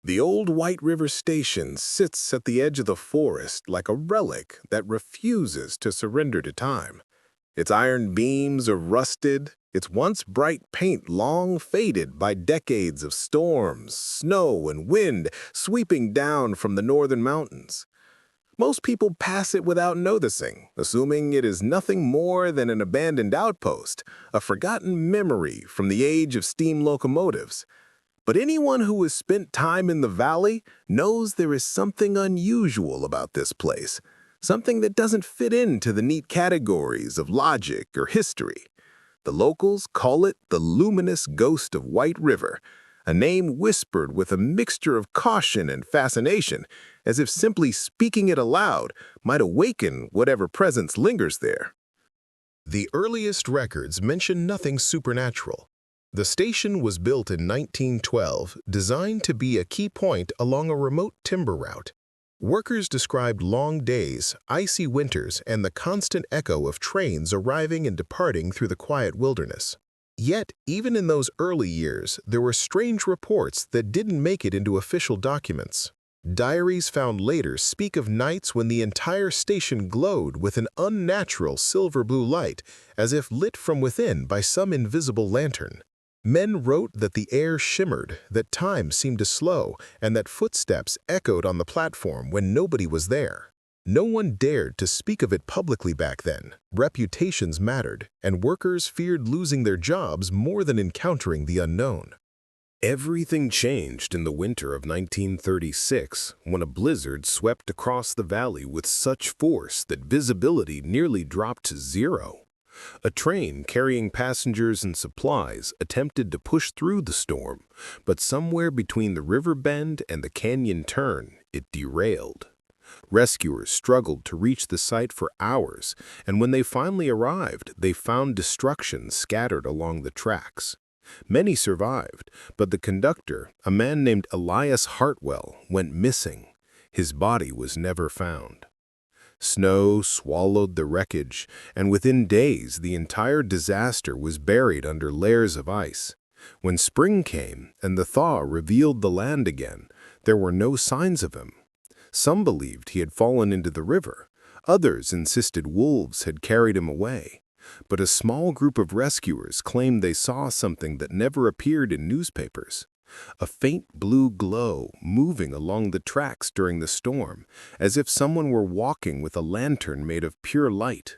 The old White River Station sits at the edge of the forest like a relic that refuses to surrender to time. Its iron beams are rusted, its once bright paint long faded by decades of storms, snow, and wind sweeping down from the northern mountains. Most people pass it without noticing, assuming it is nothing more than an abandoned outpost, a forgotten memory from the age of steam locomotives. But anyone who has spent time in the valley knows there is something unusual about this place, something that doesn't fit into the neat categories of logic or history. The locals call it the Luminous Ghost of White River, a name whispered with a mixture of caution and fascination, as if simply speaking it aloud might awaken whatever presence lingers there. The earliest records mention nothing supernatural. The station was built in 1912, designed to be a key point along a remote timber route. Workers described long days, icy winters, and the constant echo of trains arriving and departing through the quiet wilderness. Yet, even in those early years, there were strange reports that didn't make it into official documents. Diaries found later speak of nights when the entire station glowed with an unnatural silver-blue light, as if lit from within by some invisible lantern. Men wrote that the air shimmered, that time seemed to slow, and that footsteps echoed on the platform when nobody was there. No one dared to speak of it publicly back then. Reputations mattered, and workers feared losing their jobs more than encountering the unknown. Everything changed in the winter of 1936 when a blizzard swept across the valley with such force that visibility nearly dropped to zero. A train carrying passengers and supplies attempted to push through the storm, but somewhere between the river bend and the canyon turn, it derailed. Rescuers struggled to reach the site for hours, and when they finally arrived, they found destruction scattered along the tracks. Many survived, but the conductor, a man named Elias Hartwell, went missing. His body was never found. Snow swallowed the wreckage, and within days the entire disaster was buried under layers of ice. When spring came and the thaw revealed the land again, there were no signs of him. Some believed he had fallen into the river. Others insisted wolves had carried him away. But a small group of rescuers claimed they saw something that never appeared in newspapers. A faint blue glow moving along the tracks during the storm, as if someone were walking with a lantern made of pure light.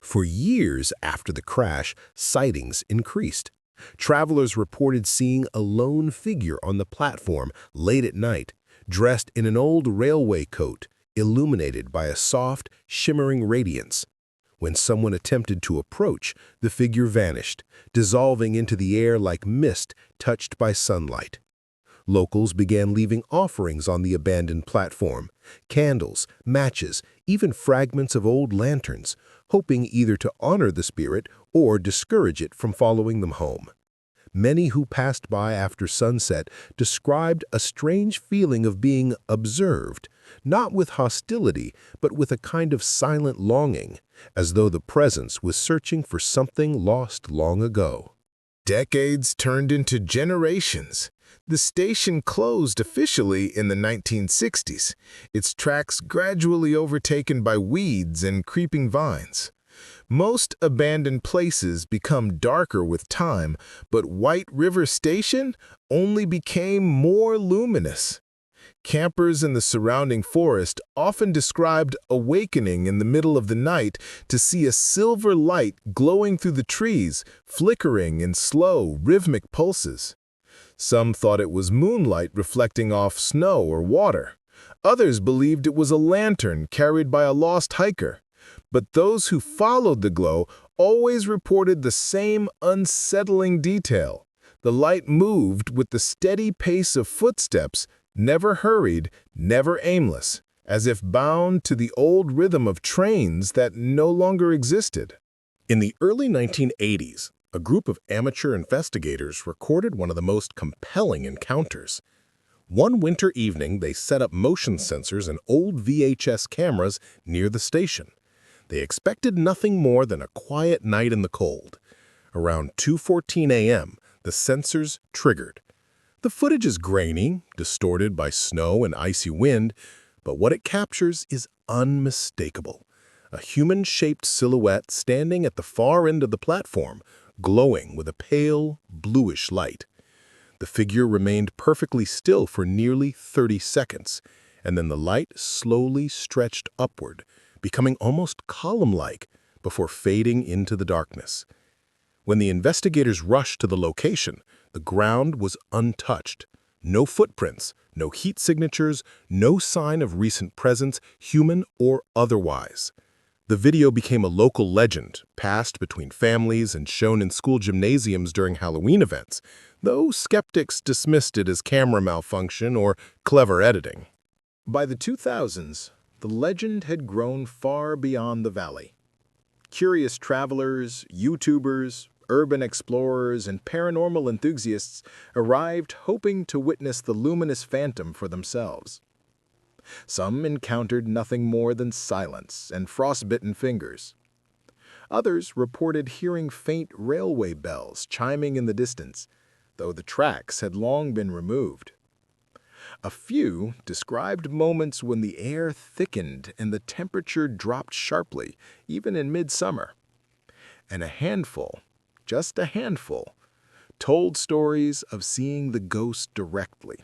For years after the crash, sightings increased. Travelers reported seeing a lone figure on the platform late at night, dressed in an old railway coat, illuminated by a soft, shimmering radiance. When someone attempted to approach, the figure vanished, dissolving into the air like mist touched by sunlight. Locals began leaving offerings on the abandoned platform, candles, matches, even fragments of old lanterns, hoping either to honor the spirit or discourage it from following them home. Many who passed by after sunset described a strange feeling of being observed, not with hostility, but with a kind of silent longing, as though the presence was searching for something lost long ago. Decades turned into generations. The station closed officially in the 1960s, its tracks gradually overtaken by weeds and creeping vines. Most abandoned places become darker with time, but White River Station only became more luminous. Campers in the surrounding forest often described awakening in the middle of the night to see a silver light glowing through the trees, flickering in slow, rhythmic pulses. Some thought it was moonlight reflecting off snow or water. Others believed it was a lantern carried by a lost hiker. But those who followed the glow always reported the same unsettling detail. The light moved with the steady pace of footsteps, never hurried, never aimless, as if bound to the old rhythm of trains that no longer existed. In the early 1980s, a group of amateur investigators recorded one of the most compelling encounters. One winter evening, they set up motion sensors and old VHS cameras near the station. They expected nothing more than a quiet night in the cold. Around 2:14 a.m., the sensors triggered. The footage is grainy, distorted by snow and icy wind, but what it captures is unmistakable. A human-shaped silhouette standing at the far end of the platform, glowing with a pale, bluish light. The figure remained perfectly still for nearly 30 seconds, and then the light slowly stretched upward, becoming almost column-like before fading into the darkness. When the investigators rushed to the location, the ground was untouched. No footprints, no heat signatures, no sign of recent presence, human or otherwise. The video became a local legend, passed between families and shown in school gymnasiums during Halloween events, though skeptics dismissed it as camera malfunction or clever editing. By the 2000s, the legend had grown far beyond the valley. Curious travelers, YouTubers, urban explorers, and paranormal enthusiasts arrived hoping to witness the luminous phantom for themselves. Some encountered nothing more than silence and frostbitten fingers. Others reported hearing faint railway bells chiming in the distance, though the tracks had long been removed. A few described moments when the air thickened and the temperature dropped sharply, even in midsummer. And a handful, just a handful, told stories of seeing the ghost directly.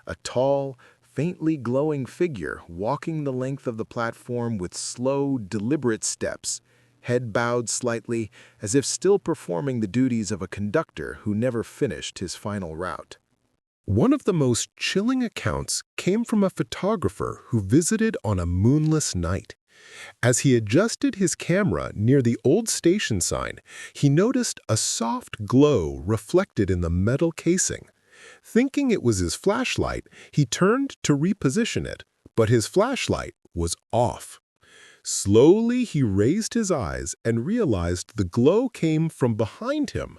A tall, faintly glowing figure walking the length of the platform with slow, deliberate steps, head bowed slightly as if still performing the duties of a conductor who never finished his final route. One of the most chilling accounts came from a photographer who visited on a moonless night. As he adjusted his camera near the old station sign, he noticed a soft glow reflected in the metal casing. Thinking it was his flashlight, he turned to reposition it, but his flashlight was off. Slowly, he raised his eyes and realized the glow came from behind him.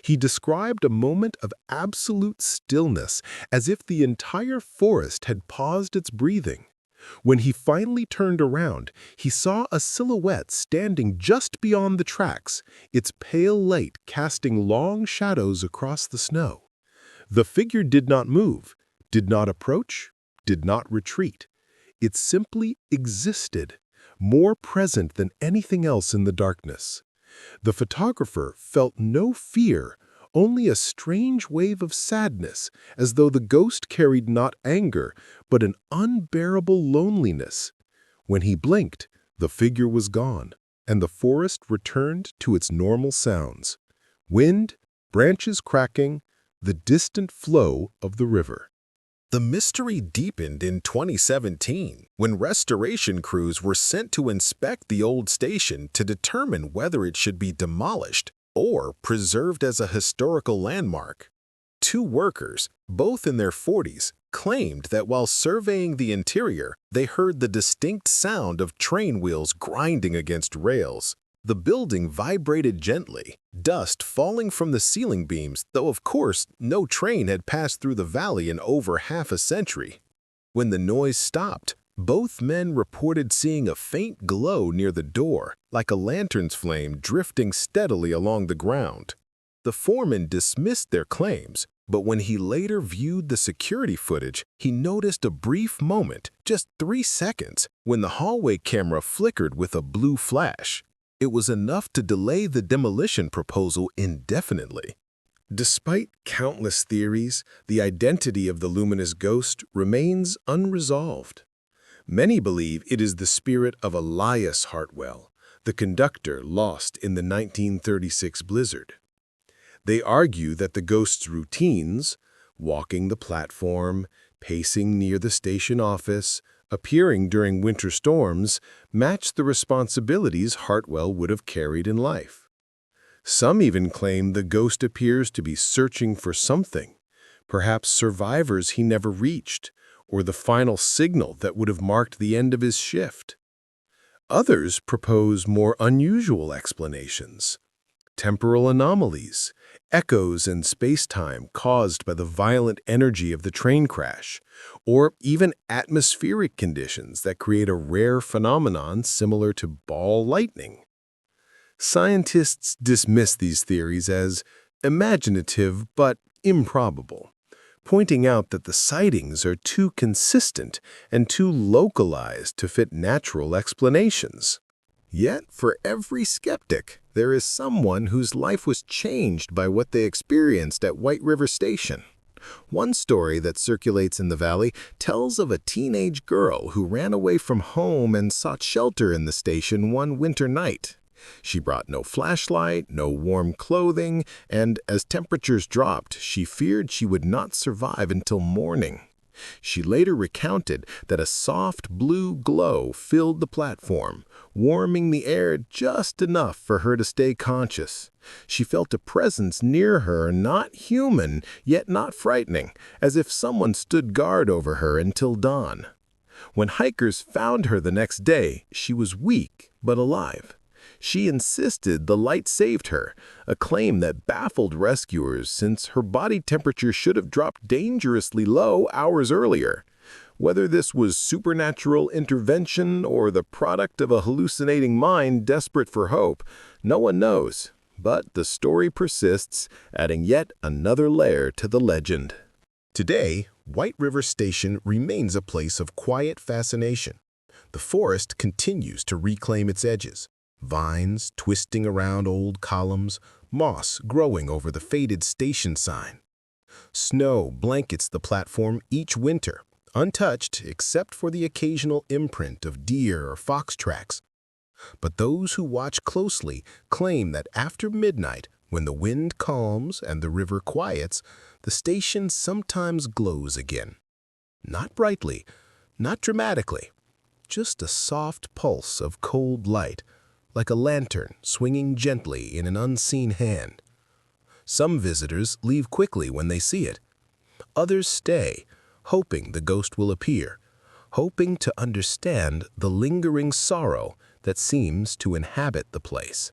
He described a moment of absolute stillness, as if the entire forest had paused its breathing. When he finally turned around, he saw a silhouette standing just beyond the tracks, its pale light casting long shadows across the snow. The figure did not move, did not approach, did not retreat. It simply existed, more present than anything else in the darkness. The photographer felt no fear, only a strange wave of sadness, as though the ghost carried not anger, but an unbearable loneliness. When he blinked, the figure was gone, and the forest returned to its normal sounds. Wind, branches cracking, the distant flow of the river. The mystery deepened in 2017 when restoration crews were sent to inspect the old station to determine whether it should be demolished or preserved as a historical landmark. Two workers, both in their 40s, claimed that while surveying the interior, they heard the distinct sound of train wheels grinding against rails. The building vibrated gently, dust falling from the ceiling beams, though of course no train had passed through the valley in over half a century. When the noise stopped, both men reported seeing a faint glow near the door, like a lantern's flame drifting steadily along the ground. The foreman dismissed their claims, but when he later viewed the security footage, he noticed a brief moment, just 3 seconds, when the hallway camera flickered with a blue flash. It was enough to delay the demolition proposal indefinitely. Despite countless theories, the identity of the luminous ghost remains unresolved. Many believe it is the spirit of Elias Hartwell, the conductor lost in the 1936 blizzard. They argue that the ghost's routines, walking the platform, pacing near the station office, appearing during winter storms, match the responsibilities Hartwell would have carried in life. Some even claim the ghost appears to be searching for something, perhaps survivors he never reached, or the final signal that would have marked the end of his shift. Others propose more unusual explanations: temporal anomalies, echoes in space-time caused by the violent energy of the train crash, or even atmospheric conditions that create a rare phenomenon similar to ball lightning. Scientists dismiss these theories as imaginative but improbable. pointing out that the sightings are too consistent and too localized to fit natural explanations. Yet, for every skeptic, there is someone whose life was changed by what they experienced at White River Station. One story that circulates in the valley tells of a teenage girl who ran away from home and sought shelter in the station one winter night. She brought no flashlight, no warm clothing, and as temperatures dropped, she feared she would not survive until morning. She later recounted that a soft blue glow filled the platform, warming the air just enough for her to stay conscious. She felt a presence near her, not human, yet not frightening, as if someone stood guard over her until dawn. When hikers found her the next day, she was weak but alive. She insisted the light saved her, a claim that baffled rescuers since her body temperature should have dropped dangerously low hours earlier. Whether this was supernatural intervention or the product of a hallucinating mind desperate for hope, no one knows. But the story persists, adding yet another layer to the legend. Today, White River Station remains a place of quiet fascination. The forest continues to reclaim its edges. Vines twisting around old columns, moss growing over the faded station sign. Snow blankets the platform each winter, untouched except for the occasional imprint of deer or fox tracks. But those who watch closely claim that after midnight, when the wind calms and the river quiets, the station sometimes glows again. Not brightly, not dramatically, just a soft pulse of cold light, like a lantern swinging gently in an unseen hand. Some visitors leave quickly when they see it. Others stay, hoping the ghost will appear, hoping to understand the lingering sorrow that seems to inhabit the place.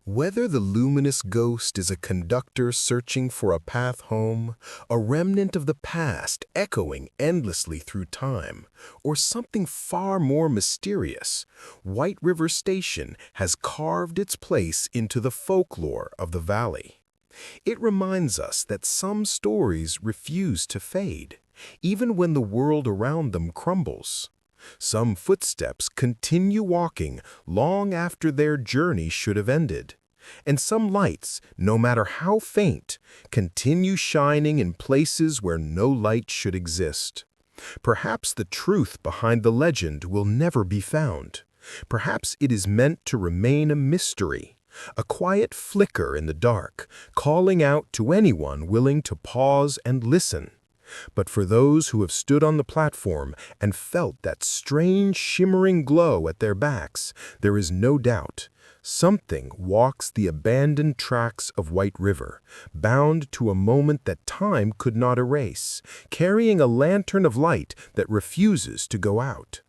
Whether the luminous ghost is a conductor searching for a path home, a remnant of the past echoing endlessly through time, or something far more mysterious, White River Station has carved its place into the folklore of the valley. It reminds us that some stories refuse to fade, even when the world around them crumbles. Some footsteps continue walking long after their journey should have ended. And some lights, no matter how faint, continue shining in places where no light should exist. Perhaps the truth behind the legend will never be found. Perhaps it is meant to remain a mystery, a quiet flicker in the dark, calling out to anyone willing to pause and listen. But for those who have stood on the platform and felt that strange shimmering glow at their backs, there is no doubt. Something walks the abandoned tracks of White River, bound to a moment that time could not erase, carrying a lantern of light that refuses to go out.